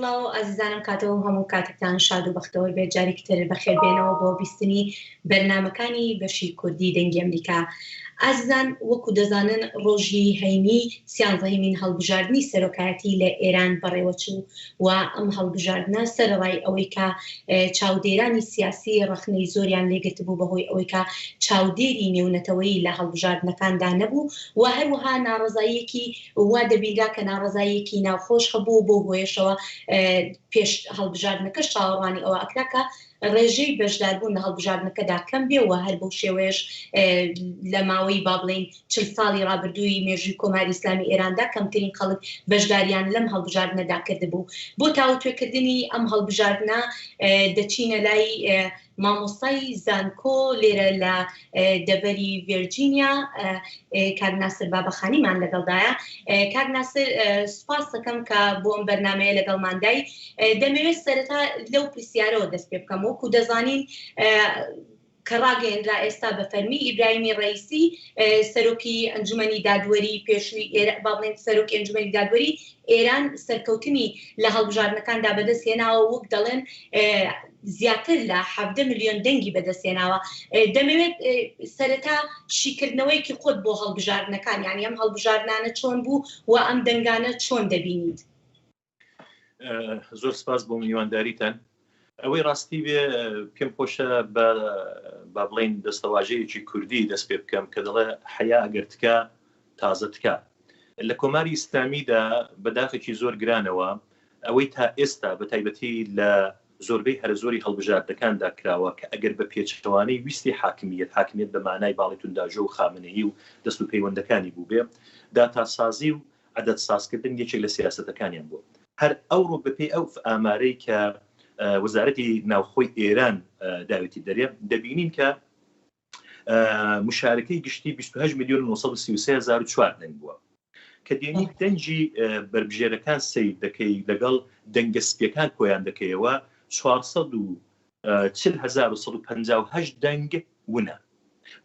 سڵاو ئازیزانم کاتەوە هەموو کاتێکتان شاد و بەختەوەی بێت جارێکتر بەخێربێنەوە بۆ بیستنی بەرنامەکانی بەشی کوردی دەنگی ئەمریکا. ئازیزان وەکو دەزانن ڕۆژی هەینی سیانزەهەمین هەڵبژاردننی سەرۆکایەتی لە ئێران بەڕێوەچوو و ئەم هەڵبژاردنە سەرڕای ئەوەی کە چاودێرانی سیاسی ڕەخنەی زۆریان لێگرت بوو بەهۆی ئەوەی کە چاودێری نێونەتەوەی لە هەڵبژاردنەکاندا نەبوو و هەروەها ناڕزاییەکی وا دەبیرا کە ناڕزاییەکی ناوخۆش هەبوو بۆ هۆیشەوە پێش هەڵبژاردنەکەش چاوەڕوانی ئەوە ئەکراکە ڕێژەی بەشداربوون لە هەڵبژاردنەکەدا کەم بێ و هەر بەو شێوەیەش لە ماوەی با بڵێن 40 ساڵی ڕابردووی مێژووی کۆماری ئیسلامی ئێراندا کەمترین خەڵک بەشداریان لەم هەڵبژاردنەدا کردبوو. بۆ تاوتوێکردنی ئەم هەڵبژاردنە دەچینە لای مامۆستای زانکۆ لێرە لە دەبەری ڤێرجینیا کاک ناسر بابەخانیمان لەگەڵدایە. کاک ناسر سوپاس دەکەم کە بۆ ئەم بەرنامەیە لەگەڵماندای. دەمەوێت سەرەتا لەو پرسیارەوە دەست پێ بکەم وەکو دەزانین کە ڕاگەیەنرا ئێستا بە فەرمی ئیبراهیمی ڕەیسی سەرۆکی ئەنجومەنی دادوەری پێشووی با بڵێن سەرۆکی ئەنجومەنی دادوەری ئێران سەرکەوتنی لە هەڵبژاردنەکاندا بەدەستهێناوە وەک دەڵێن زیاتر لە 17 ملیۆن دەنگی بەدەستهێناوە. دەمەوێت سەرەتا شیکردنەوەیکی خۆت بۆ هەڵبژاردنەکان یعنی ئەم هەڵبژاردنانە چۆن بوو و ئەم دەنگانە چۆن دەبینیت؟ زۆر سپاس بۆ میوانداریتان. ئەوەی ڕاستی بێ پێم خۆشە با بڵێن دەستەواژەیەکی کوردی دەست پێ بکەم کە دەڵێ حیا ئەگەرتکە تازەتکە. لە کۆماری ئیسلامیدا بەداخێکی زۆر گرانەوە ئەوەی تا ئێستا بە تایبەتی لە زۆربەی هەر زۆری هەڵبژاردنەکاندا کراوە کە ئەگەر بە پێچەوانەی ویستی حاکمیت بە مانای باڵێتونداژۆ و خامنەیی و دەست و پەیوەندەکانی بوو بێ داتاسازی و عەدەد سازکردن یەکێک لە سیاسەتەکانیان بوو. هەر ئەوڕۆ بەپێی ئەو ئامارەی کە وەزارەتی ناوخۆی ئێران داوێتی دەرێ دەبینین کە مشارکەی گشتی 28 ملیۆن 933,004 دەنگ بووە کە دێنی دەنگی بربژێرەکان سەیر دەکەی لەگەڵ دەنگەسپیەکان کۆیان دەکەیەوە 440,158 دەنگ ونە.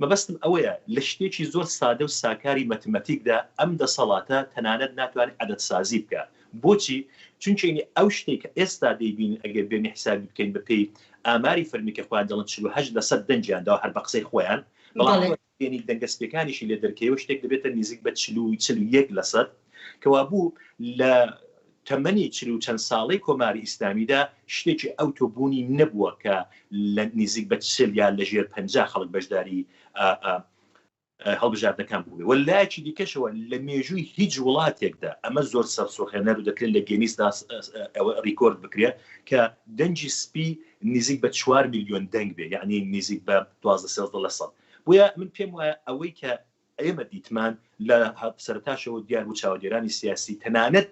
مەبەستم ئەوەیە لە شتێکی زۆر سادە و ساکاری مەتمەتیکدا ئەم دەسەڵاتە تەنانەت ناتوانێت عەدەد سازی بکە. بۆچی؟ چونکە ئەو شتێک کە ئێستا دەیبین ئەگەر بێنی حسابی بکەین بەپێی ئاماری فەرمیکە خۆیان دەڵن 48% دەنگیانداوە هەر بە قسەی خۆیان بەڵام دەنگەسپیەکانیشی لێ دەرکەوە شتێک دەبێتە نزیک بە 41% کەوا بوو لە تەمەنی 40 چەند ساڵەی کۆماری ئیسلامیدا شتێکی ئەوتۆبوونی نەبووە کە لە نزیک بە 40 یان لەژێر 50 خەڵک بەشداری هەڵبژاردنەکان بووێ. وەلایەکی دیکەشەوە لە مێژووی هیچ وڵاتێکدا ئەمە زۆر سەرسوڕهێنەر و دەکرێت لە گێنیسدا ڕیکۆرد بکرێت کە دەنگی سپی نزیک بە 4 ملیۆن دەنگ بێ یعنی نزیک بە 12% بۆیە من پێم وایە ئەوەی کە ئێمە دیتمان لە سەرتاشەوە دیار بوو چاودێرانی سیاسی تەنانەت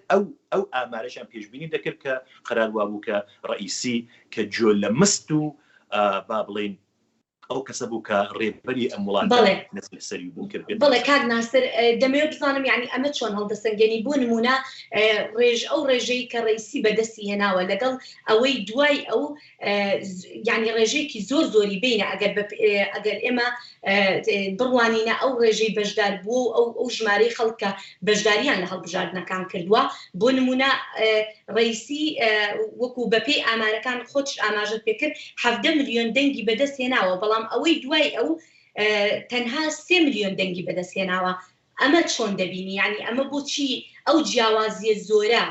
ئەو ئامارەشان پێشبینی دەکرد کە قەرار وابوو کە ڕئیسی کە جۆ لە مست و با بڵێن ئەو کەسە بوو کە ڕێبەری ئەم وڵاتە نەسل سەری بوو کرد. بەڵێ کاک ناسر دەمەوێت بزانم یعنی ئەمە چۆن هەڵدەسەنگێنی بۆ نمونە ئەو ڕێژەی کە ڕیسی بەدەستی هێناوە لەگەڵ ئەوەی دوای ئەو یعنی ڕێژەیەکی زۆر زۆری بینە ئەگەر ئێمە بڕوانینە ئەو ڕێژەی بەشدار بوو ئەو ژمارەی خەڵکە بەشداریان لە هەڵبژاردنەکان کردووە. بۆ نمونە ڕیسی وەکو بەپێی ئامارەکان خۆش ئاماژت پێکرد 17 ملیۆن دەنگی بەدەست هێناوە بەڵام ئەوەی دوای ئەو تەنها 3 ملیۆن دەنگی بەدەستهێناوە. ئەمە چۆن دەبینی یعنی ئەمە بۆچی ئەو جیاوازیە زۆرە؟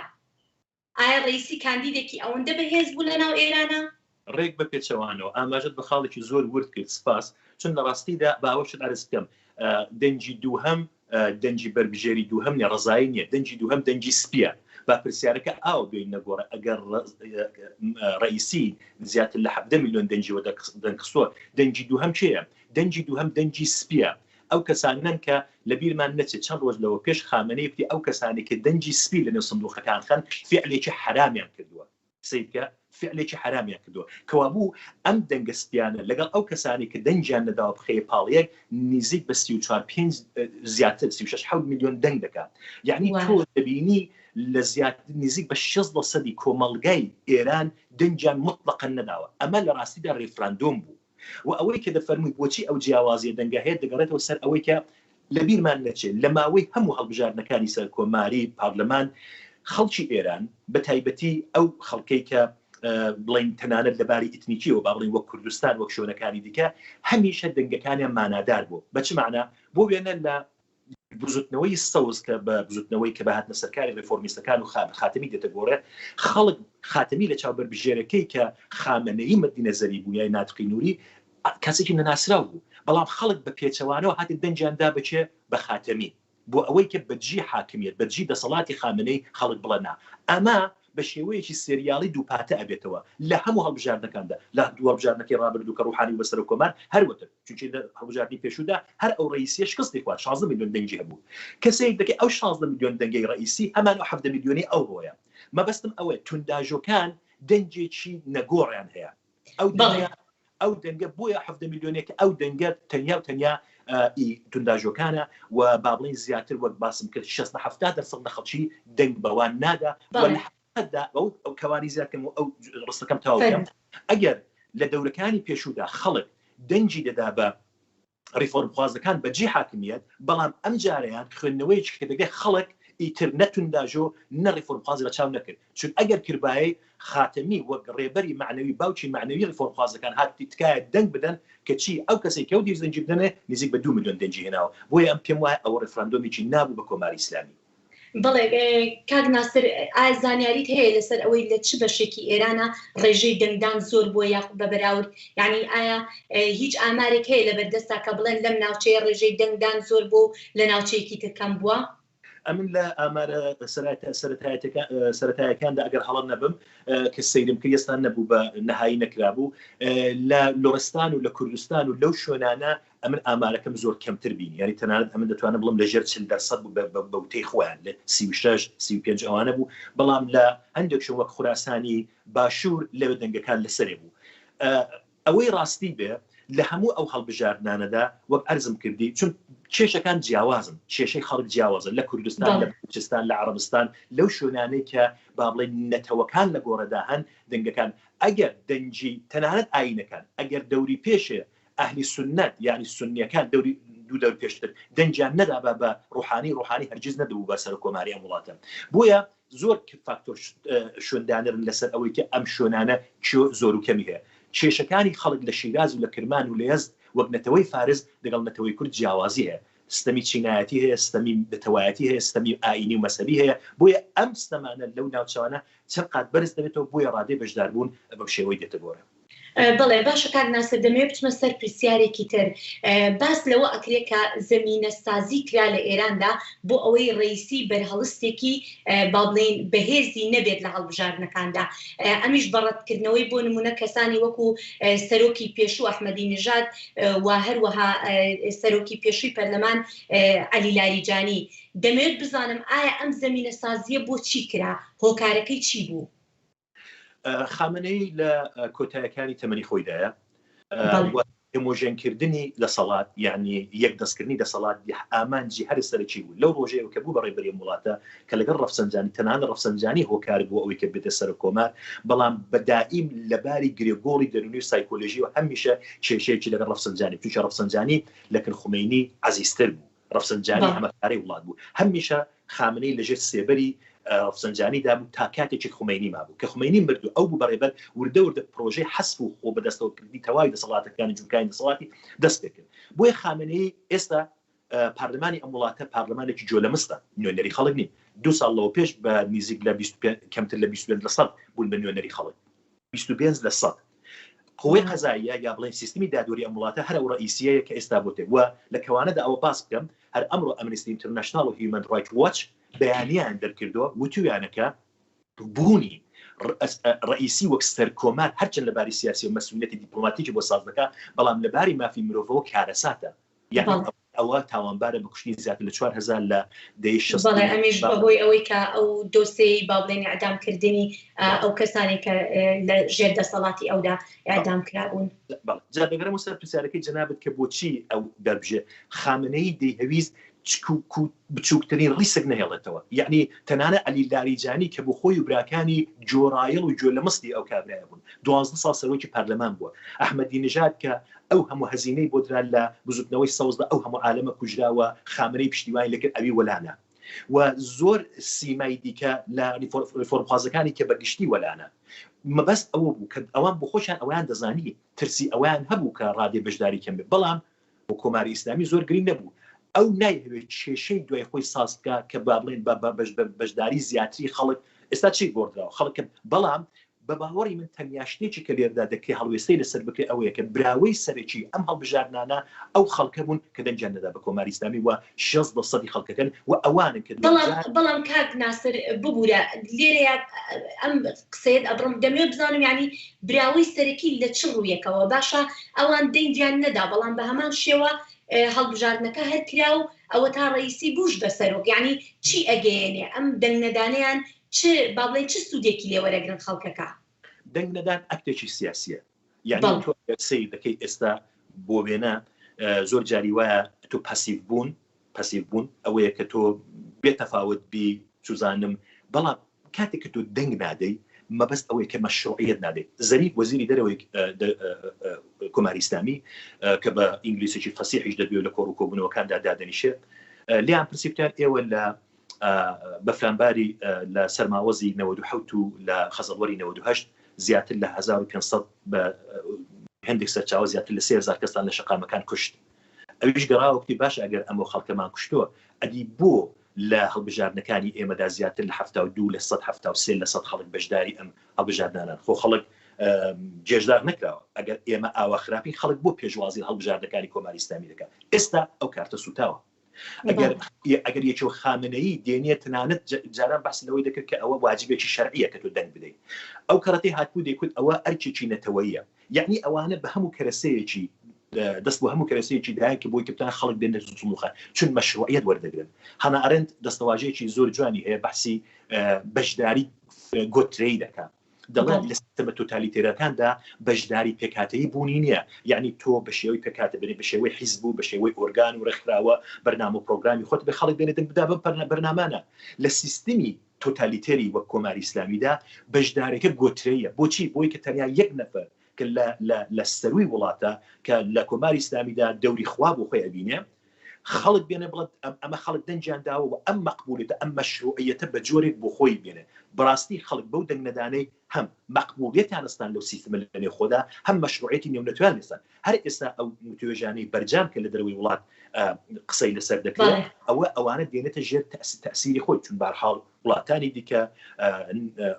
ئایا ڕیسی کاندیدێکی ئەوەندە بەهێز بوو لە ناو ئێرانە؟ ڕێک بە پێچەوانەوە ئاماژت بە خاڵێکی زۆر ورد کرد سپاس چون لە ڕاستیدا باوەشت ئەرز بکەم دەنگی دووهەم دەنگی بربژێری دووهەم نیە ڕزایی نییە دەنگی دووهەم دەنگی سپیە با پرسیارەکە ئاو بێین نەگۆڕە ئەگەر ڕئیسی زیاتر لە 17 ملیۆن دەنگیەوە دەنگخستووە دەنگی دووهەم چییە؟ دەنگی دووهەم دەنگی سپیە. ئەو کەسانن کە لە بیرمان نەچێت چەند ڕۆژ لەوە پێش خامنەی وتی ئەو کەسانی کە دەنگی سپی لە نێو سندوقەکان خەن فعلێکی حرامیان کردووە سیدکە فعلێکی حرامیان کردووە کەوا بوو ئەم دەنگەستیانە لەگەڵ ئەو کەسانی کە دەنگیان نەداوە بخەیە پاڵیەک نزیک بە 34 زیاتر 36 ملیۆن دەنگ دەکات. یعنی تۆ دەبینی لە زیات نزیک بە 60% کۆمەڵگای ئێران دەنگیان مطلقاً نەداوە. ئەمە لە ڕاستیدا ڕێفراندۆم بوو و ئەوەی کە دەفەرمووی بۆچی ئەو جیاوازیە دەنگە هەیە دەگەڕێتەوە سەر ئەوەی کە لە بیرمان نەچێت لە ماوەی هەموو هەڵبژاردنەکانی سەر کۆماری پارلەمان خەڵکی ئێران بە تایبەتی ئەو خەڵکەی کە بڵین تەنانەت لەباری ئیتنیکیەوە با بڵین وەک کوردستان وەک شوێنەکانی دیکە هەمیشە دەنگەکانیان مانادار بوو بە چ معنە بۆ وێنە لە بزوتنەوەی سەوز کە بە بزوتنەوەی کە بەهاتنە سەرکاری ڕێفۆرمیستەکان و خاتمی دێتە گۆڕێ خەڵک خاتمی لە چاوبەربژێرەکەی کە خامنەیی مەدینەزەری بوو یای ناتقی نووری کەسێکی نەناسراو بوو بەڵام خەڵک بە پێچەوانەوە هاتی دەنجیاندا بچێ بە خاتمی بۆ ئەوەی کە بەجی حاکمیت بەجی دەسەڵاتی خامنەی خەڵک بڵەنا ئەمە بە شێوەیەکی سریالی دووپاتە ئەبێتەوە لە هەموو هەڵبژاردنەکاندا لە دووەڵبژاردنەکەی ڕابردوو کە ڕوحانی بەسەر کۆمار هەروەتر چونکی لە هەڵبژاردننی پێشودا هەر ئەو ڕئیسیە شکستی خوارد 16 میلیۆن دەنگی هەبوو کەسێک دەکەی ئەو 16 میلیۆن دەنگەی ڕئیسی هەمان 7 میلیۆنی ئەو ڕۆیە مەبەستم ئەوەیە تونداژۆکان دەنجێکی نەگۆڕیان هەیە ئەو دەنگە بۆیە 7 میلیۆنێک ئەو دەنگە تەنیا و تەنیا تونداژۆکانە و با بڵین زیاتر وەک باسم کرد 60-70% لە خەڵکی دەنگ بەوان نادا ئەو کەوانی زیاتکەم و ئەو ڕستەکەم تاوکەم ئەگەر لە دەورەکانی پێشودا خەڵک دەنجی دەدا بە ڕیفۆرمخوازەکان بەجێ حاکمیت بەڵام ئەم جارەیان خوێندنەوەیکی کە دەگەی خەڵک ئیتر نەتونداژۆ نەڕیفۆرمخواز لە چاو نەکرد چون ئەگەر کردبایە خاتمی وەک ڕێبەری معنەوی باوکی معنەوی ڕیفۆرمخوازەکان هاتی تکایە دەنگ بدەن کە چی ئەو کەسێک کە و دیزەنجی بدەنێ نزیک بە 2 میلیۆن دەنجی هێناوە بۆیە ئەم پێم وایە ئەوە ڕفراندۆمێکی نابوو بە کۆماری ئیسلامی. بڵێ کاک ناسر ئایا زانیاریت هەیە لەسەر ئەوەی لە چ بەشێکی ئێرانە ڕێژەی دەنگدان زۆر بووە یاخود بە بەراورد یعنی ئایا هیچ ئامارێک هەیە لە بەردەستا کە بڵێن لەم ناوچەیە ڕێژەی دەنگدان زۆر بوو لە ناوچەیەکی تر کەم بووە؟ ئەمن لە ئامارە سەرەتایەکاندا ئەگەر هەڵە نەبم کە سەیرم کرد ئێستا نەبوو بە نەهایی نەکرابوو لە لۆرستان و لە کوردستان و لەو شوێنانە ئەمن ئامارەکەم زۆر کەمتر بین یعنی تەنانەت ئەمن دەتوانم بڵم لەژێر 40% بوو بە وتەی خۆیان لە 36-35 ئەوانە بوو بەڵام لە هەندێک شوێن وەک خوراسانی باشوور لەوێ دەنگەکان لەسەرێ بوو ئەوەی ڕاستی بێ لە هەموو ئەو هەڵبژاردنانەدا وەک ئەرزم کردی چون کێشەکان جیاوازن کێشەی خەڵک جیاوازن لە کوردستان لە بلوچستان لە عەرەبستان لەو شوێنانەی کە با بڵێن نەتەوەکان لە گۆڕەدا هەن دەنگەکان ئەگەر دەنجی تەنانەت ئاینەکان ئەگەر دەوری پێشێ ئەهلی سنەت یعنی سنیەکان دەوری دوو دەور پێشتر دەنجیان نەدابا بە ڕوحانی هەرگیز نەدەبوو بە سەر کۆماری ئەم وڵاتە بۆیە زۆر فاکتۆر شوێندانرن لەسەر ئەوەی کە ئەم شوێنانە زۆر و کەمی هەیە کێشەکانی خەڵک لە شیراز و لە کرمان و لە یەزد وەک نەتەوەی فارز لەگەڵ نەتەوەی کورد جیاوازی هەیە ستەمی چینایەتی هەیە ستەمی دەتەوایەتی هەیە ستەمی ئاینی و مەسەبی هەیە بۆیە ئەم ستەمانە لەو ناوچەوانە چەند قات بەرز دەبێتەوە بۆیە ڕادەی بەشداربوون بەم شێوەی دێتە گۆڕە. بەڵێ باشە کاک ناسر دەمەوێت بچمە سەر پرسیارێکی تر باس لەوە ئەکرێت کە زەمینە سازی کرا لە ئێراندا بۆ ئەوەی ڕئیسی بەرهەڵستێکی با بڵێن بەهێزی نەبێت لە هەڵبژاردنەکاندا ئەمیش بەڕەتکردنەوەی بۆ نمونە کەسانی وەکو سەرۆکی پێشوو ئەحمەدی نژاد و هەروەها سەرۆکی پێشووی پەرلەمان عەلی لاریجانی دەمەوێت بزانم ئایا ئەم زەمینە سازیە بۆ چی کرا هۆکارەکەی چی بوو؟ خامنەی لە کۆتایەکانی تەمەنی خۆیدایە هۆمۆژێنکردنی دەسەڵات یعنی یەک دەستکردنی دەسەڵات ئامانجی هەر سەرکی بوو لەو ڕۆژەیە کە بوو بەڕێبەری وڵاتە کە لەگەڵ ڕەفسەنجانی تەنانە ڕەفسەنجانی هۆکار بوو ئەوەی کە بێتە سەر کۆمار بەڵام بەدائیم لەباری گرێگۆڵی دەرونی و سایکۆلۆژی و هەمیشە کێشەیەکی لەگەڵ ڕەفسەنجانی چونکە ڕەفسەنجانی لەکن خومینی عەزیزتر بوو ڕەفسەنجانی هەمەکاری وڵات بوو هەمیشە خامنەی لەژێر سێبەری ڕەفسەنجانی دابوو تا کاتێکی خومینی مابوو کە خومینی مردو ئەو بوو بەڕێبەر وردە پرۆژەی حەسب و خۆ بەدەستەوەکردنی تەواوی دەسەڵاتەکانی جوکانی دەسەڵاتی دەست پێ کرد بۆیە خامنەی ئێستا پارلمانی ئەم وڵاتە پارلمانێکی جۆلەمستە نوێنەری خەڵک نین 2 ساڵ لەوە پێش بە نزیک لە کەمتر لە 25% بوون بە نوێنەری خەڵک 25% قوەی قەزاییە یا بڵێن سیستمی دادوەری ئەم وڵاتە هەر ئەو ڕئیسیەیە کە ئێستا بۆتێ وە لە کەوانەدا ئەوە باس بکەم هەر ئەمڕۆ ئەمنیستی ئینتەرنەشنال و هیومەن ڕایتس واچ بەیانیان دەرکردەوە وتویانەکە بوونی ڕئیسی وەک سەرکۆمار هەرچەند لەباری سیاسی و مەسئولیەتی دیپلۆماتیکی بۆ ساز دەکات بەڵام لەباری مافی مرۆڤەوە کارەساتە یعنی ئەوە تاوانبارە بە کوشتنی زیاتر لە 4000 لە دەی 60 بەڵێ ئەمیش بەهۆی ئەوەی کە ئەو دۆسەی با بڵێن ئەعدامکردنی ئەو کەسانی کە لە ژێر دەسەڵاتی ئەودا ئەعدام کرابوون جا دەگەڕێمەوە سەر پرسیارەکەی جەنابەت کە بۆچی ئەو دەربژێ خامنەی دەیهەویست بچووکترین ڕیسک نهێڵێتەوە یعنی تەنانە عەلی لاریجانی کە بۆ خۆی و براکانی جۆرایڵ و جۆلەمەستی ئەو کابرایە بوون 12 ساڵ سەرۆکی پەرلەمان بووە ئەحمەدی نژاد کە ئەو هەموو هەزینەی بۆ درا لە بزوتنەوەی سەوزدا ئەو هەموو عالەمە کوژراوە خامنەی پشتیوانی لەکرد ئەوی وەلانە و زۆر سیمای دیکە لە ریفۆرمخوازەکانی کە بەگشتی وەلانە مەبەست ئەوە بوو کە ئەوان بۆ خۆشیان ئەویان دەزانی ترسی ئەویان هەبوو کە ڕادێ بەشداری کەم بێت بەڵام بۆ کۆماری ئیسلامی زۆر گرنگ نەبوو ئەو نایەوێت کێشەی دوای خۆی ساز بکە کە با بڵێن بەشداری زیاتری خەڵک ئێستا چی گۆڕدراوە خەڵک بەڵام بە باوەڕی من تەنیا شتێکی کە لێردا دەکرێت هەڵوێستەی لەسەر بکرێت ئەوەیە کە براوەی سەرەکی ئەم هەڵبژاردنانە ئەو خەڵکە بوون کە دەنجیان نەدا بە کۆماری ئیسلامی و 60% خەڵکەکەن و ئەوانن کە بەڵام کاک ناسر ببوورە لێرەیە ئەم قسەیەت ئەبڕم دەمێت بزانم یعنی براوەی سەرەکی لە چ ڕوویەکەوە باشە ئەوان دەنجیان نەدا بەڵام بە هەمان شێوە هەڵبژاردنەکە هەر کرا و ئەوە تا ڕئیسی بوش بەسەرۆک یعنی چی ئەگەیەنێ ئەم دەنگنەدانیان چ با بڵێن چ سوودێکی لێوەرەگرن خەڵکەکە دەنگ نەدان ئەکتێکی سیاسیە یعنی تۆ سەی دەکەی ئێستا بۆ وێنە زۆر جاری وایە تۆ پەسیڤ بوون ئەوەیە کە تۆ بێتەفاوت بی سوزانم بەڵام کاتێک کە تۆ دەنگ نادەی مەبەست ئەوەیە کە مەشروعیت نادەیت زەریف وەزیری دەرەوەی کۆماری ئیسلامی کە بە ئینگلیسیی فەسیحیش دەبێت لە کۆڕ و کۆبوونەوەکاندا دادەنیشێت لیان پرسیبتان ئێوە لە بەفرانباری لە سەرماوەزی 97 و لە خەزەڵوەری 98 زیاتر لە 1500 بە هەندێک سەرچاوە زیاتر لە 3000 کەسان لە شەقامەکان کوشت ئەویش گەڕاوەکتی باش ئەگەر ئەمە خەڵکەمان کوشتووە ئەدی بۆ لە هەڵبژاردنەکانی ئێمەدا زیاتر لە 72 لە 173 خەڵک بەشداری ئەم هەڵبژاردنانان خۆ خەڵک جێژدار نەکراوە ئەگەر ئێمە ئاوا خراپی خەڵک بۆ پێشوازی هەڵبژاردنەکانی کۆماری ئیسلامی دەکات ئێستا ئەو کارتە سوتاوە ئەگەر یەکێ خامنەیی دێنێت تەنانەت جاران بەس لەوەی دەکرد کە ئەوە واجبێکی شەرعیە کە تۆ دەنگ بدەیت ئەو کەڕەتی هاتبوو دەیکوت ئەوە ئەرکێکی نەتەوەییە یعنی ئەوانە بە هەموو کەرەسەیەکی دەست بۆ هەموو کەرەسەیەکی دایان کە بۆی کەپتان خەڵک بێنە زوڵخە چون مەشروعیت وەردەگرن هەنا ئەرند دەستەواژەیەکی زۆر جوانی هەیە بەحسی بەشداری گۆترەی دەکات دەڵێن لە سیستەمە تۆتالیتێرەکاندا بەشداری پێکاتەیی بوونی نییە یعنی تۆ بە شێوەی پێکاتە بنێ بە شێوەی حیزب بوو بە شێوەی ئۆرگان و ڕێکخراوە بەرنامە و پرۆگرامی خۆت بە خەڵک بێنێت بدا بە بەرنامانە لە سیستمی تۆتالیتێری وەک کۆماری ئیسلامیدا بەشدارێکە گۆترەیە بۆچی بۆی کە تەنیا یەک نەفەر کە لە سەروی وڵاتە کە لە کۆماری ئیسلامیدا دەوری خوا بۆ خۆی ئەبینێ خەڵک بێنێ بڵێت ئەمە خەڵک دەنجیان داوە و ئەم مەقبولێتە ئەم مەشروعیەتە بە جۆرێک بۆ خۆی بێنێ بەڕاستی خەڵک بەو دەنگ نەدانەی هەم مەقبولیەتیان ئەستان لەو سیستەمە لەنێو خۆدا هەم مەشروعیەتی نێونەتوان نێستان هەر ئێستا ئەو متوێژانەی بەرجام کە لە دەروی وڵات قسەی لەسەر دەکرێت ئەوانە دێنێتە ژێر تەسیری خۆی چون بەرحاڵ وڵاتانی دیکە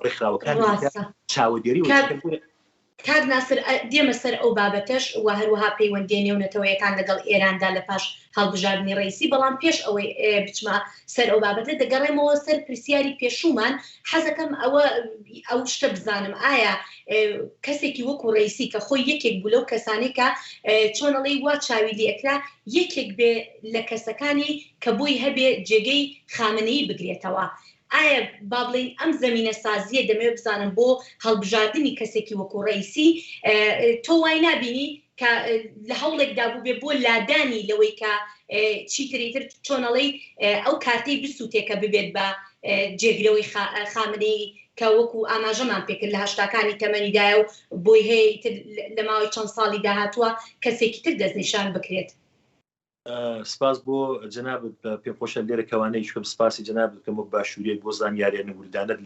ڕێکخراوەکانی چاودێری کاک ناسر دێمە سەر ئەو بابەتەش و هەروەها پەیوەندی نێونەتەوەیەکان لەگەڵ ئێراندا لە پاش هەڵبژاردنی ڕئیسی بەڵام پێش ئەوەی بچمە سەر ئەو بابەتە دەگەڕێمەوە سەر پرسیاری پێشومان حەزەکەم ئەو شتە بزانم ئایا کەسێکی وەکو ڕئیسی کە خۆی یەکێک بوو لەو کەسانێکە چۆنەڵی وا چاوی لێکرا یەکێک بێ لە کەسەکانی کە بۆی هەبێ جێگەی خامنەیی بگرێتەوە ئایا با بڵین ئەم زەمینە سازیە دەمێ بزانم بۆ هەڵبژاردننی کەسێکی وەکو ڕئیسی تۆ وای نبینی کە لە هەوڵێکدا بوو بێ بۆ لادانی لەوەی کە چیتریتر چۆنەڵی ئەو کارتەی بسووتێکە ببێت بە جێگرەوەی خامنەی کە وەکو ئاماژەمان پێکرد لە هەشتاکانی تەمەنیدایە و بۆی هەیە لە ماوەی چەند ساڵی داهاتووە کەسێکی تر دەستنیشان بکرێت سپاس بۆ جناب پێخۆشە لێرە کەوانەی شکم سپاسی جناب بکەم و باشووریەک بۆ زانیاریان وردانت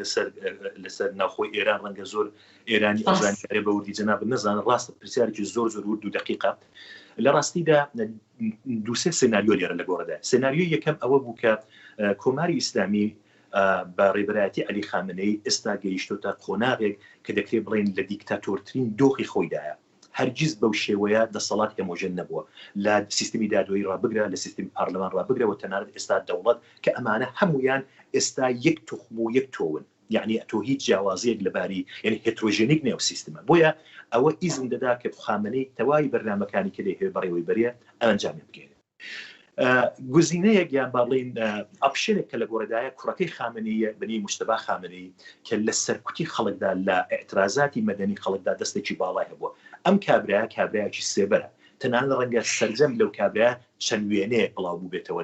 لەسەر ناوخۆی ئێران ڕەنگە زۆر ئێرانی ئەزانیارێ بە وردی جناب نەزانە ڕاستە پرسیارێکی زۆر ورد و دقیقە لە ڕاستیدا دووسێ سێناریۆ لێرە لە گۆڕەدا سێناریۆ یەکەم ئەوە بوو کە کۆماری ئیسلامی بە ڕێبەرایەتی عەلی خامنەی ئێستا گەیشتۆتە قۆناغێک کە دەکرێت بڵێن لە دیکتاتۆرترین دۆخی خۆیدایە هەرگیز بەو شێوەیە دەسەڵات ئەمۆژن نەبووە لە سیستمی دادوایی ڕابگرە لە سیستمی پارلەمان ڕابگرەوە تەنانەت ئێستا دەوڵەت کە ئەمانە هەمویان ئێستا یەک توخم و یەک تۆون یعنی تۆ هیچ جیاوازیەک لەباری یعنی هێترۆژێنیک نێو سیستمە بۆیە ئەوە ئیزن دەدا کە خامنەی تەواوی بەرنامەکانی کە دەیهێ بەڕێوەی بەریە ئەنجامی بکرێت گزینەیەک یان باڵین ئاپشنێک کە لە گۆڕەدایە کوڕەکەی خامنەیە بنی مجتەبا خامنەی کە لە سەرکوتی خەڵکدا لە ئێعترازاتی مەدەنی خەڵکدا دەستێکی باڵای هەبووە ئەم کابرایەکی سێبەرە تەنانەت ڕەنگە سەرجەم لەو کابرا چەند وێنەیە بڵاو بوو بێتەوە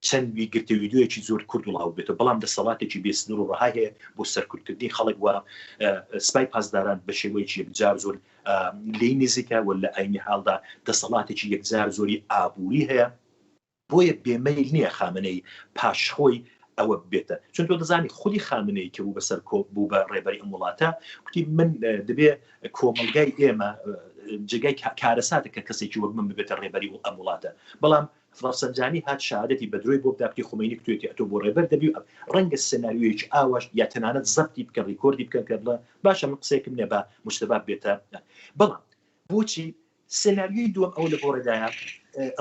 چەند گرتە ویدیۆیەکی زۆر کورد وڵاو بێتەوە بەڵام دەسەڵاتێکی بێسنوور و ڕەها هەیە بۆ سەرکوتکردنی خەڵک وە سپای پاسداران بە شێوەیەکی یەکجار زۆر لێی نزیکە و لە ئاینی حاڵدا دەسەڵاتێکی یەکجار زۆری ئابووری هەیە بۆیە بێمەیل نییە خامنەی پاشخۆی ئەوە بێتە چون تۆ دەزانی خودی خامنەی کە بوو بەسەر بوو بە ڕێبەری ئەم وڵاتە کوتی من دەبێ کۆمەلگای ئێمە جگای کارەساتە کە کەسێکی وەک من ببێتە ڕێبەری ئەم وڵاتە بەڵام ڕەفسەنجانی هات شهادەتی بە درۆی بۆ بداپی خۆمینی کتێتی ئەتۆ بۆ ڕێبەر دەبی ڕەنگە سناریۆیەکی ئاواش یا تەنانەت زەبتی بکە ڕیکۆردی بکەن کە بڵێ باشە من قسێکم نێ بە مشتبە بێتە بەڵام بۆچی سناریۆی دووەم ئەو لە بۆ ڕێدایە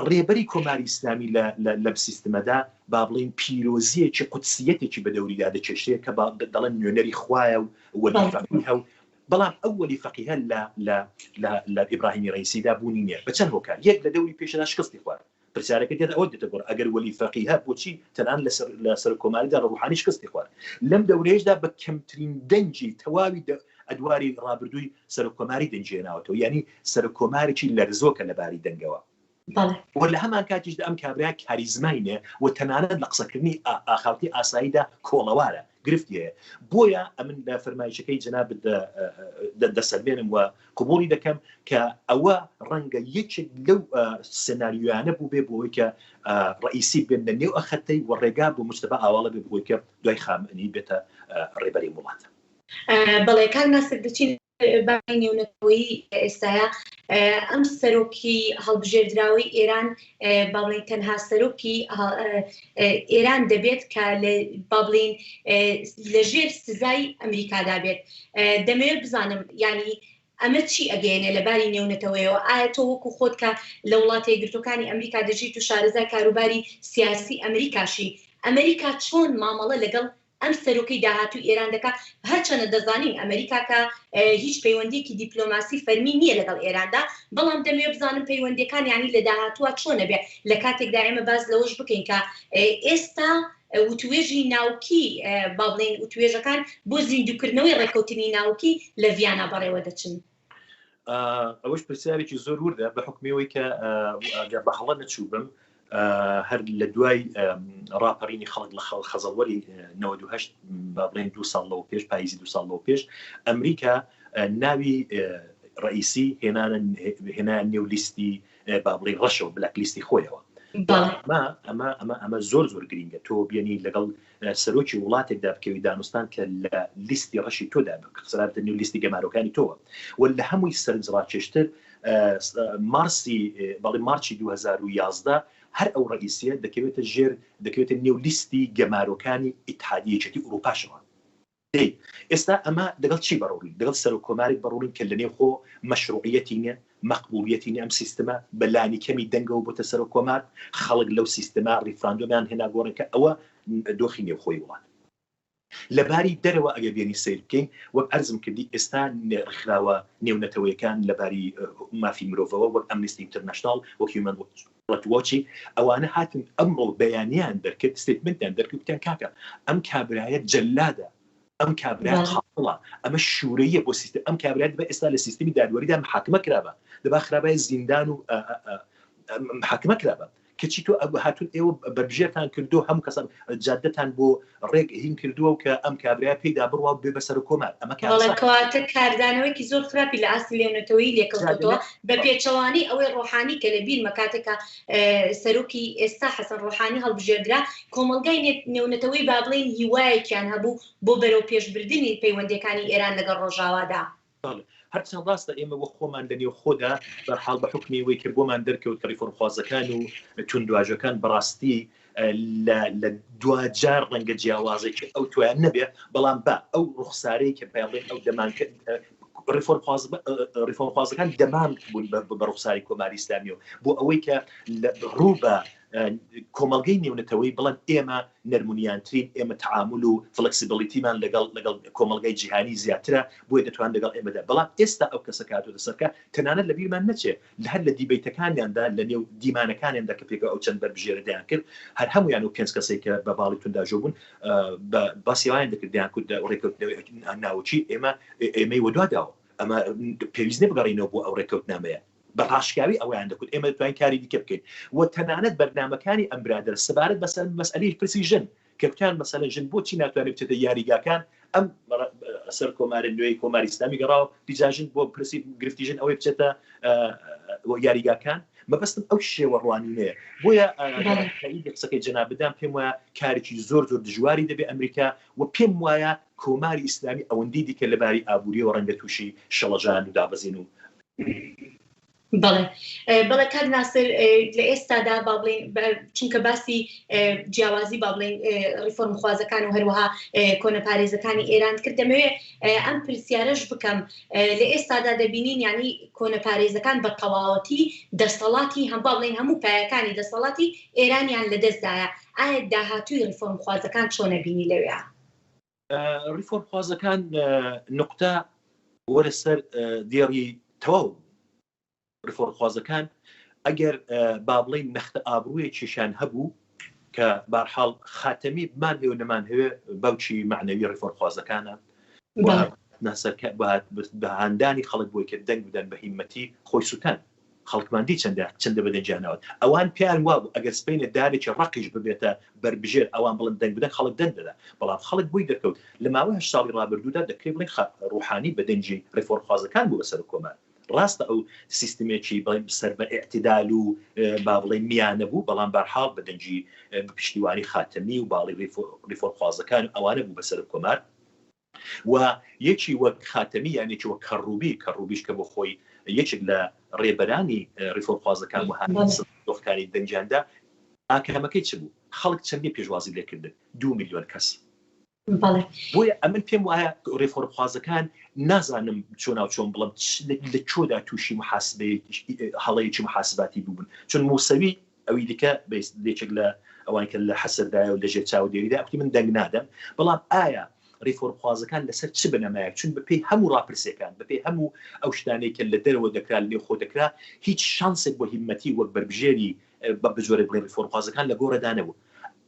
ڕێبەری کۆماری ئیسلامی لە سیستمەدا با بڵین پیرۆزیەکی قودسیەتێکی بە دەوریدا دەچێشتەیە کە دەڵێن نوێنەری خوایە و وەلی فەقیهە و بەڵام ئەو وەلی فەقیهە لە ئیبراهیمی ڕەیسیدا بوونی نییە بە چەند هۆکار یەک لە دەوری پێشدا شکستی خوارد پرسیارەکە دێت ئەوە دێتە گۆڕ ئەگەر وەلی فەقیهە بۆچی تەنان لە سەر کۆماریدا ڕوحانی شکستی خوارد لەم دەورەیەشدا بە کەمترین دەنجی تەواوی ئەدواری ڕابردووی سەر کۆماری دەنجێناوەتەوە یعنی سەر کۆمارێکی لەرزۆکە لەباری دەنگەوە وە لە هەمان کاتیشدا ئەم کابرا کاریزماینێ و تەنانەت لە قسەکردنی ئاخاوتی ئاساییدا کۆڵەوارە گرفتیە بۆیە ئەمن لە فەرمایشەکەی جەناب دەسەلمێنم و قبوڵی دەکەم کە ئەوە ڕەنگە یەکێک لەو سناریۆیانە بوو بێ بۆی کە ڕئیسی بێن لە نێو ئەخەتەی و ڕێگا بۆ مجتەبە ئاواڵە بێ بۆی کە دوای خامنەی بێتە ڕێبەری وڵاتە بەڵێ کار ناسک دەچین بای نێونەتەوەی ئێستاە ئەم سەرۆکی هەڵبژێردراوی ئێران باڵین تەنها سەرۆکی ئێران دەبێت کە باڵین لەژێر سزای ئەمریکادا بێت دەمەوێت بزانم ینی ئەمە چی ئەگەێنێ لەباری نێونەتەوەیەوە ئایا تۆ وەکو خۆت کە لە وڵاتی یەکگرتووەکانی ئەمریکا دەژیت و شارەزای کاروباری سیاسی ئەمریکاشی ئەمریکا چۆن مامەڵە لەگەڵ ئەم سەرۆکەی داهاتوی ئێران دەکات هەرچەنە دەزانین ئەمریکا کە هیچ پەیوەندیەکی دیپلۆماسی فەرمی نییە لەگەڵ ئێراندا بەڵام دەمێ بزانم پەیوەندیەکان ینی لە داهاتووە چۆنە بێ لە کاتێکدا ئێمە باز لەوەش بکەین کە ئێستا وتوێژی ناوکی با بڵێن وتوێژەکان بۆ زیندووکردنەوەی ڕێکەوتنی ناوکی لە ڤیانە بەڕێوە دەچن ئەوەش پرسیارێکی زۆر وردە بە حکمیەوەی کە بەهەڵە نەچوو بم هەر لە دوای ڕاپەڕینی خەڵک لە خەزەڵوەری 98 با بڵێن 2 ساڵ لەوە پێش پاییزی 2 ساڵ لەوە پێش ئەمریکا ناوی ڕئیسی هێنا نێولیستی با بڵێن ڕەشەوە بلاک لیستی خۆیەوە ئەمە زۆر زۆر گرینگە تۆ بێنی لەگەڵ سەرۆکی وڵاتێکدا بکەوی دانوستان کە لە لیستی ڕەشی تۆدا قسەراتە نێو لیستی گەمارۆکانی تۆوە و لە هەمووی سەرنجڕاکێشتر مارچی 2011 هەر ئەو ڕئیسیە دەکەوێتە نێو لیستی گەمارۆکانی ئیتحادیەتی ئوروپاشەوە ئێستا ئەمە دەگەڵ چی بەڕۆڵی دەگەڵ سەر و کۆمارێک بەڕۆڵین کە لە نێو خۆ مەشروعیەتی نیە مەقبوڵیەتی نیە ئەم سیستەمە بەلانی کەمی دەنگەوە بۆتە سەر و کۆمار خەڵک لەو سیستەما ریفراندۆمیان هێنا گۆڕن کە ئەوە دۆخی نێو خۆی وڵات لەباری دەرەوە ئەگە بێنی سیر بکەین وەک ئەرزم کردی ئێستا ڕخراوە نێونەتەوەیەکان لەباری مافی مرۆڤەوە وەک ئەمنیستی ئینتەرنەشناڵ وەک هیومەن رایتس وۆچی ئەوانە هاتن ئەمڕۆ بەیانیان دەرکرد ستێتمنتیان دەرکردیان کاکە ئەم کابرایە جەلادە ئەم کابرا خاڵە ئەمە شوورەیە بۆ سیستم ئەم کابرات بە ئێستا لە سیستمی دادوەریدا محاکمە کرابە دەبا خراپای زیندان و محاکمە کرابە کەچی تۆ هاتون ئێوە بەربژێرتان کردو هەموو کەسان جادەتان بۆ ڕێک هین کردووە و کە ئەم کابرا پێیدا بڕوا بێ بەسەر کۆمار ئەمەکەواتە کاردانەوەیکی زۆر خراپی لە ئاستی لێونەتەوەی لێکەوتەوە بە پێچەوانی ئەوەی ڕۆحانی کە لە بیر مەکاتێکە سەرۆکی ئێستا حەسەن ڕۆحانی هەڵبژێردرا کۆمەلگای نێونەتەوەی با بڵێن هیوایەکیان هەبوو بۆ بەرەو پێشبردننی پەیوەندەکانی ئێران لەگەڵ ڕۆژاوادا هەرچەند ڕاستە ئێمە وە خۆمان لەنێو خۆدا بەرحاڵ بە حکمی وەی کرد بۆمان دەرکەوت کە ریفۆرمخوازەکان و توندواژەکان بەڕاستی لە دوجار ڕەنگە جیاوازێکی ئەو تویان نەبێ بەڵام بە ئەو ڕوخسارەی کە پێڵێن ئەو دەمانکرد ریفۆرمخوازەکان دەمان بوون بە ڕوخساری کۆماری ئیسلامیەوە بۆ ئەوەی کە ڕوو بە کۆمەلگەی نێونەتەوەی بڵێن ئێمە نەرمونیانترین ئێمە تعامل و فلکسیبلیتیمان لەگەڵ کۆمەلگای جیهانی زیاترە بۆی دەتوان لەگەڵ ئێمەدا بەڵام ئێستا ئەو کەسە کاتۆ دەسەرکە تەنانەت لە بیرمان نەچێ هەر لە دیبیتەکانیاندا لە نێو دیمانەکانیاندا کە پێکە ئەو چەند بەربژێردەیان کرد هەر هەمویان و 5 کەسێک کە بە باڵی تونداژۆ بوون باسییان دەکردیان کورد ڕێکەوتنەوەی ناوچی ئێمەی وەدواداوە ئەمە پێویست نەبگەڕینەوە بۆ ئەو ڕێکەوتنامەیە بە ڕاشکاوی ئەویان دەکوت ئێمە دەتوانین کاری دیکە بکەین و تەنانەت بەرنامەکانی ئەم برادر سەبارەت بەسەر مەسئلەی پرسی ژن کەوتیان مەسەلەن ژن بۆچی ناتوانێت بچێتە یاریگاکان ئەم سەر کۆمارە نوێی کۆماری ئیسلامی گەڕاوە دیجاژن بۆ پرسی گرفتی ژن ئەوەی بچێتە یاریگاکان مەبەستم ئەو شێوە ڕوانینەیە بۆیە قسەکەی جەنابدان پێم وایە کارێکی زۆر دژواری دەبێت ئەمریکا و پێم وایە کۆماری ئیسلامی ئەوەندەی دیکە لەباری ئابووریەوە ڕەنگە تووشی شەڵەجان و دابەزین و بەڵێ کات ناسر لە ئێستادا با بڵێن چونکە باسی جیاوازی با بڵێن ریفۆرم خوازەکان و هەروەها کۆنەپارێزەکانی ئێران کرد دەمەوێت ئەم پرسیارەش بکەم لە ئێستادا دەبینین یعنی کۆنەپارێزەکان بە تەواوەتی دەسەڵاتی هەم با بڵێن هەموو پایەکانی دەسەڵاتی ئێرانیان لەدەستدایە ئایا داهاتووی ریفۆرم خوازەکان چۆنە بینی لەوێ ریفۆرم خوازەکان نقطە وەرە سەر دیێڕی تەواو ریفۆرم خوازەکان ئەگەر با بڵێن نەختە ئابروویەکیشان هەبوو کە بەرحاڵ خاتەمی بمان هێو نەمان هەوێ بەوچی معنەوی ریفۆرم خوازەکانە بە هەندانی خەڵک بۆی کە دەنگ بدەن بە هیمەتی خۆی سووتان خەڵکماندی چەندە بەدەنجانەوە ئەوان پێیان وابوو ئەگەر سپینە دارێکی ڕقیش ببێتە بربژێر ئەوان بڵند دەنگ بدەن خەڵک دەنگ دەدا بەڵام خەڵک بووی دەکەوت لە ماوەی 8 ساڵی ڕابردوودا دەکرێت بڵێن ڕوحانی بەدەنجی ریفۆرم خوازەکان بوو بەسەر کۆمان ڕاستە ئەو سیستمێکی بڵێن سەر بە ئیعتیدال و با بڵێن میانە بوو بەڵام بەرحاڵ بەدەنجی پشتیوانی خاتەمی و باڵی ریفۆرم خوازەکان ئەوانە بوو بەسەر کۆمار و یەکی وەک خاتەمی یانێکی وەک کەڕوبیش کە بۆ خۆی یەکێک لە ڕێبەرانی ریفۆرم خوازەکان و دۆخەکانی دەنجاندا ئاکامەکەی چ بوو خەڵک چەندی پێشوازی لێکردن 2 میلیۆن کەس بۆیە ئەمن پێم وایە ڕێفۆرم خوازەکان نازانم چۆن بڵم لە چۆدا تووشی هەڵەیەکی محاسباتی بووبن چون موسەوی ئەوی دیکە لێچێک لە ئەوان کە لە حەسەردایە و لەژێر چاو دێریدا ئەوتی من دەنگ نادەم بەڵام ئایا ڕێفۆرم خوازەکان لەسەر چ بنەمایە چون بەپێی هەموو ڕاپرسیەکان بەپێی هەموو ئەو شتانەی کە لە دەرەوە دەکرا لێ خۆ دەکرا هیچ شانسێک بۆ هیمەتی وەک بربژێری بە بزۆرە بڵێن ڕێفۆرم خوازەکان لە گۆڕەدانەوە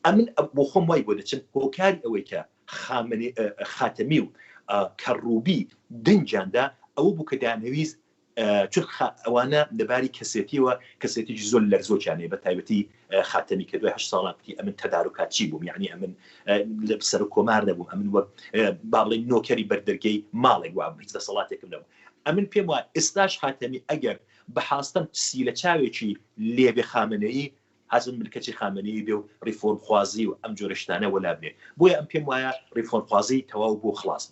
ئەمن بۆ خۆم وای بۆ دەچن هۆکاری ئەوەی کە خاتەمی و کەڕوبی دەنجاندا ئەوە بوو کە دانەویست چون ئەوانە لەباری کەسێتیەوە کەسێتیی زۆر لەرزۆکیانەیە بە تایبەتی خاتەمی کە دوای 8 ساڵاتی ئەمن تەدارکاتی بووم یعنی ئەمن لە سەر کۆمار نەبووم ئەمن وەک با بڵێن نۆکەری بەردەرگەی ماڵێک وام هیچ دەسەڵاتێکم نەبوو ئەمن پێم وایە ئێستاش خاتەمی ئەگەر بە حاستەم سی لە چاوێکی لێبێ خامنەیی حەزم ملکەتی خامنەیی بێ و ریفۆرم خوازی و ئەم جۆرە شتانە وەلا بێ بۆیە ئەم پێم وایە ریفۆرم خوازی تەواو بۆ خلاص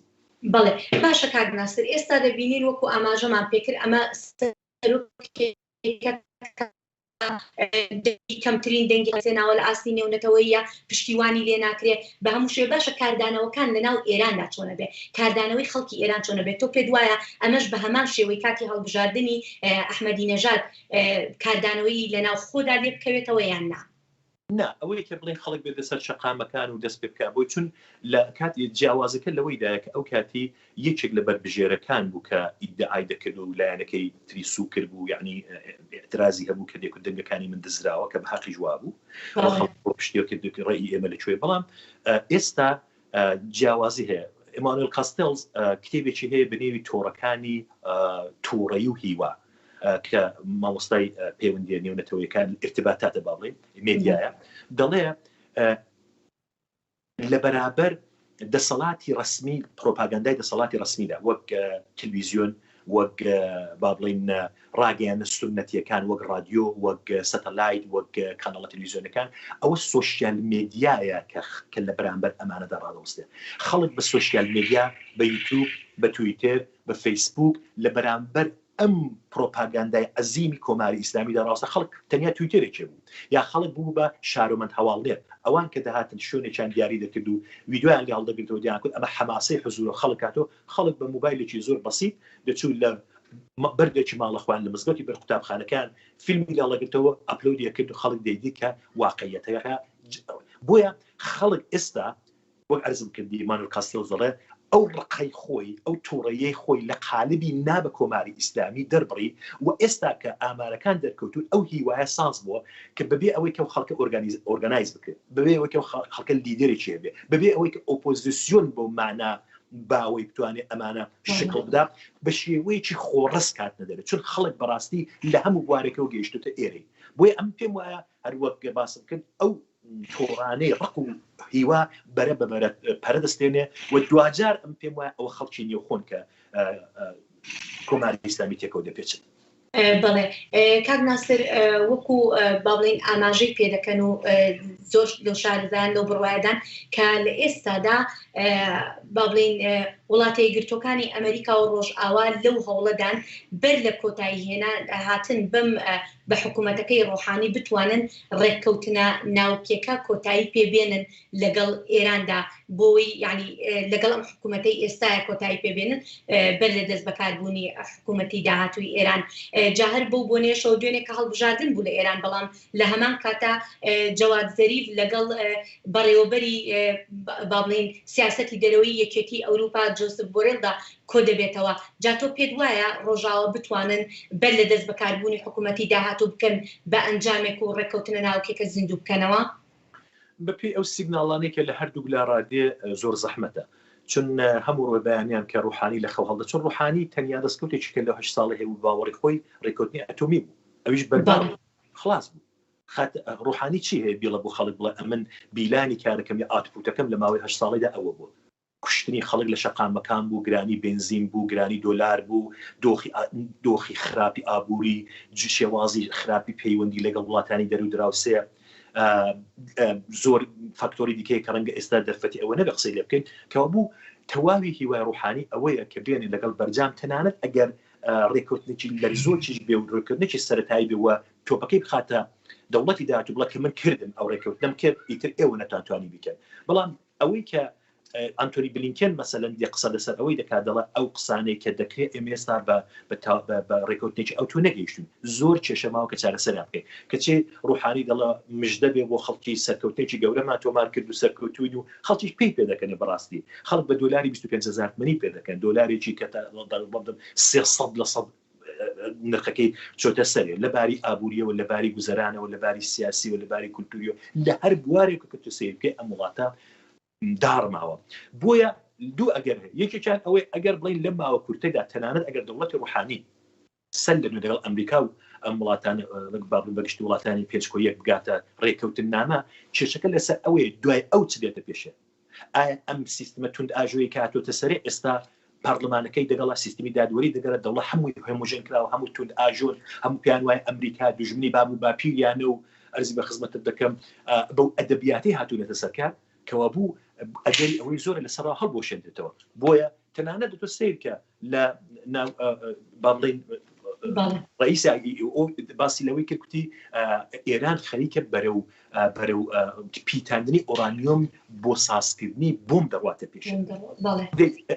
بەڵێ باشە کاک ناسر ئێستا دەبینین وەکو ئاماژەمان پێکرد ئەمە کەمترین دەنگی هەسێناوە لە ئاستی نێونەتەوەی یا پشتیوانی لێ ناکرێت بە هەموو شوێ باشە کاردانەوەکان لەناو ئێراندا چۆنە بێ کاردانەوەی خەڵکی ئێران چۆنە بێت تۆ پێت وایە ئەمەش بە هەمان شێوەی کاتی هەڵبژاردننی ئەحمەدی نەژاد کاردانەوەی لەناو خۆدا لێ بکەوێتەوە یان نا نا ئەوەیە کە بڵێن خەڵک بێت سەر شەقامەکان و دەست پێ بکە بۆی چون لە کاتی جیاوازەکە لەوەیدایە کە ئەو کاتی یەکێک لە بەربژێرەکان بوو کە ئیدعای دەکرد و لایەنەکەی تری سوو کرد بوو یعنی اعترازی هەبوو کە دێک دەنگەکانی من دزراوە کە بە حەقی جواب بوو بۆ پشتیوەکە ڕێی ئێمە لەکوێ بەڵام ئێستا جیاوازی هەیە ئیمانوئێل کاستێلز کتێبێکی هەیە بنێوی تۆڕەکانی تووڕەیی و هیوا کە مامۆستای پەیوەندیە نێونەتەوەیەکان ارتباطاتە با بڵێن مێدیایە دەڵێ لە بەرابەر دەسەڵاتی ڕسمی پرۆپاگاندای دەسەڵاتی ڕسمیدا وەک تەلەڤیزیۆن وەک با بڵێن ڕاگەیانە سنەتیەکان وەک رادیۆ وەک سەتەلایت وەک کاناڵە تەلەڤیزیۆنەکان ئەوە سۆشیال مێدیایە کە لە بەرامبەر ئەمانەدا ڕادەوەستێ خەڵک بە سۆشیال مێدیا بە یوتیوب بە تویتر بە فەیسبوک لە بەرامبەر ئەم پرۆپاگاندای عەزیمی کۆماری ئیسلامیدا ڕاستە خەڵک تەنیا تویترێکی بوو یا خەڵک بوو بە شارۆمەند هەواڵێر ئەوان کە دەهاتن شوێنێکیان دیاری دەکرد و ڤیدیۆیان لە هەڵدەگرتەوە دیان کرد ئەمە حەماسەی حزورە خەڵک هاتۆ خەڵک بە موبایلێکی زۆر بەسیط دەچوو لە بەردێکی ماڵەخوان لە مزگەوتی بەر قوتابخانەکان فیلمی لاڵەگرتەوە ئەپلۆدیە کرد و خەڵک دەیدی کە واقعیەتەکە بۆیە خەڵک ئێستا وەک عەرزم کردی ئیمانوئێل کاستێلز دەڵێ ئەو ڕقەی خۆی ئەو تووڕەیەی خۆی لە قالبی نابە کۆماری ئیسلامی دەربڕی و ئێستا کە ئامارەکان دەرکەوتون ئەو هیوایە ساز بووە کە بەبێ ئەوەی کە خەڵکە ئۆرگانایز بکرێت بەبێ ئەوەی کە خەڵکە لیدەرێکی هەبێ بەبێ ئەوەی کە ئۆپۆزیسیۆن بۆ مانا باوەی بتوانێت ئەمانە شکڵ بدا بە شێوەیەکی خۆڕست کات نەدەرێت چون خەڵک بەڕاستی لە هەموو بوارێکەوە گەیشتوتە ئێرەی بۆیە ئەم پێم وایە هەروەک باسم کرد ئەو تۆڕانەی ڕق و هیوا بەرە بەبەرە پەرە دەستێنێ و دوجار ئەم پێم وایە ئەوە خەڵکی نێوخۆن کە کۆماری ئیسلامی تێکەوە دەپێچن بەڵێ کاک ناسر وەکو با بڵێن ئاماژەی پێدەکەن و زۆر لە شارەزایان لەو بڕوایدان کە لە ئێستادا با بڵێن وڵاتە یەکگرتووەکانی ئەمریکا و ڕۆژئاوا لەو هەوڵەدان بەر لە کۆتایی هێنا هاتن بەم بە حکوومەتەکەی ڕۆحانی بتوانن ڕێککەوتنە ناوکیەکە کۆتایی پێبێنن لەگەڵ ئێراندا بۆی ینی لەگەڵ ئەم حکوومەتەی ئێستاە کۆتایی پێبێنن بەر لە دەست بەکاربوونی حکوومەتی داهاتووی ئێران جاهر بۆ بۆنێشەوە دوێنێک کە هەڵبژاردن بوو لە ئێران بەڵام لە هەمان کاتا جەواد زەریف لەگەڵ بەڕێوەبەری با بڵێن سیاسەتی دەرەوەی یەکێتی ئەوروپا جۆزف بۆرێلدا کۆ دەبێتەوە جا تۆ پێت وایە ڕۆژاوە بتوانن بەر لە دەست بەکاربوونی حکوومەتی داهاتوو بکەن بە ئەنجامێک و ڕێککەوتنە ناوکێکە زیندوو بکەنەوە بەپێی ئەو سیگناڵانەی کە لە هەردوو لا ڕادێ زۆر زەحمەتە چون هەموو ڕۆ بەیانیان کە ڕوحانی لە خەو هەڵدە چون ڕوحانی تەنیا دەستکەوتێکی کە لە 8 ساڵی هەیە و باوەڕی خۆی ڕێککەوتنی ئەتۆمی بوو ئەویش بەردام خلاص بوو ڕوحانی چی هەیە بیڵە بۆ خەڵک بڵێ ئەمن بیلانی کارەکەم یا ئاتپوتەکەم لە ماوەی 8 ساڵیدا ئەوە بوو کوشتنی خەڵک لە شەقامەکان بوو گرانی بنزین بوو گرانی دۆلار بوو دۆخی خراپی ئابووری شێوازی خراپی پەیوەندی لەگەڵ وڵاتانی دەرو دراوسەیە زۆر فاکتۆری دیکەی کە ڕەنگە ئێستا دەرفەتی ئەوە نەبێ قسەی لێ بکەین کەوا بوو تەواوی هیوای ڕوحانی ئەوەیە کە بێنێ لەگەڵ بەرجام تەنانەت ئەگەر ڕێککەوتنێکی لەرزۆکیش بێ و ڕێککردنێکی سەرەتایی بێ وە تۆپەکەی بخاتە دەوڵەتی داهاتوو بڵێ کە من کردم ئەو ڕێککەوتنەم کرد ئیتر ئێوە نەتوانانی بیکەن بەڵام ئەوەی کە ئەنتۆنی بلینکن مەسەلەن دی قسە لەسەر ئەوەی دەکات دەڵێ ئەو قسانەی کە دەکرێت ئێمە ئێستا بە ڕێککەوتنێکی ئەو تۆ نەگەیشتون زۆر کێشەماوە کە چارەسەریان بکەین کەچێ ڕوحانی دەڵێ مژدە بێ بۆ خەڵکی سەرکەوتێکی گەورەمان تۆمار کرد و سەرکەوتوین و خەڵکیش پێی پێ دەکەنێ بەڕاستی خەڵک بە دۆلاری 25,000 منی پێ دەکەن دۆلارێکی کە 300 لە 100 نرخەکەی چۆتە سەرێ لەباری ئابوووریەوە لەباری گوزەرانەوە لەباری سیاسی و لەباری کولتوریۆ لە هەر بوارێک کە تو سیر بکەی ئەم وڵاتە دارماوە بۆیە دوو ئەگەر یەکێکیان ئەوەی ئەگەر بڵین لەم ماوە کورتەدا تەنانەت ئەگەر دەوڵەتی ڕوحانی سەر لەنوێ لەگەڵ ئەمریکا و ئەم وڵاتان بەگشتی وڵاتانی پێشکۆ یەک بگاتە ڕێککەوتن نامە کێشەکە لەسەر ئەوەیە دوای ئەو چ دێتە پێشێ ئایا ئەم سیستمە تونند ئاژۆی کاتۆتە سەرێ ئێستا پارلمانەکەی دەگەڵا سیستمی دادوەری دەگەرە دەوڵە هەمووی هەموژن کراوە هەموو تونند ئاژۆر هەموو پیان وای ئەمریکا دوژمنی باب و باپیریانە و ئەرزی بە خزمەتت دەکەم بەو ئەدەبیاتی هاتوونەتە سەرکار کەوا بوو ئەگەری ئەوەی زۆر لەسەر هەڵبۆشێنێتەوە بۆیە تەنانەت دەتۆ سیرکە لە با بڵێن ڕئیس باسی لەوەی کرد کوتی ئێران خەریکە بەرەو پیتاندنی ئۆرانیۆم بۆ سازکردنی بۆم دەڕاتە پێش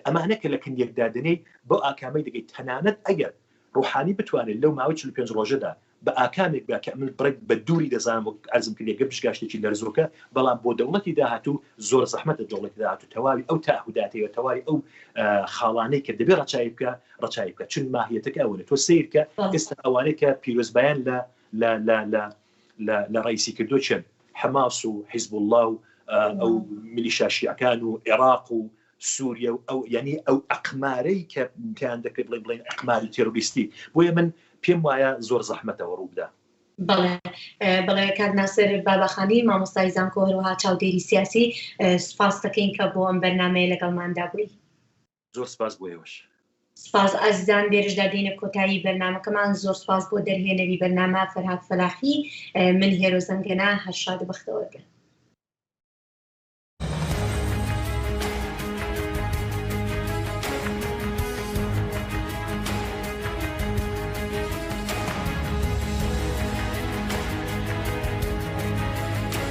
ئەمانە کە لە کندێکدادنەی بۆ ئاکامەی دەگەیت تەنانەت ئەگەر ڕوحانی بتوانێت لەو ماوەی 45 ڕۆژەدا بە ئاکامێک بە کە من بڕێک بە دووری دەزانم ئەرزم کردێگە بشگاشتێکی لەرزۆکە بەڵام بۆ دەوڵەتی داهاتوو زۆر زەحمەتە دەوڵەتی داهاتوو تەواوی ئەو تاهوداتەوە تەواوی ئەو خاڵانەی کە دەبێت ڕەچای بکە چون ماهیەتەکە ئەوەنە تۆ سیرکە ئێستا ئەوانەی کە پیرۆزبایان لە ڕئیسی کردو چێن حەماس و حیزب الله و ئەو میلیشا شیعەکان و عێراق و سووریا و ئەو یعنی ئەو ئەقمارەی کە پێیان دەکرێت بڵێن ئەقماری تێرۆریستی بۆیە من پێم وایە زۆر زەحمەتەوە ڕووبدا بەڵێ کات ناسر بابەخانی مامۆستای زانکۆ هەروەها چاودێری سیاسی سپاس دەکەین کە بۆ ئەم بەرنامەیە لەگەڵماندا بووی زۆر سپاس بۆ ئێوەش سپاس ئازیزان بێرشدا دێنە کۆتایی بەرنامەکەمان زۆر سپاس بۆ دەرهێنەری بەرنامە فەرهاد فەلاحی من هێرۆ زەنگەنە هەر شاد و بەختەوەرگە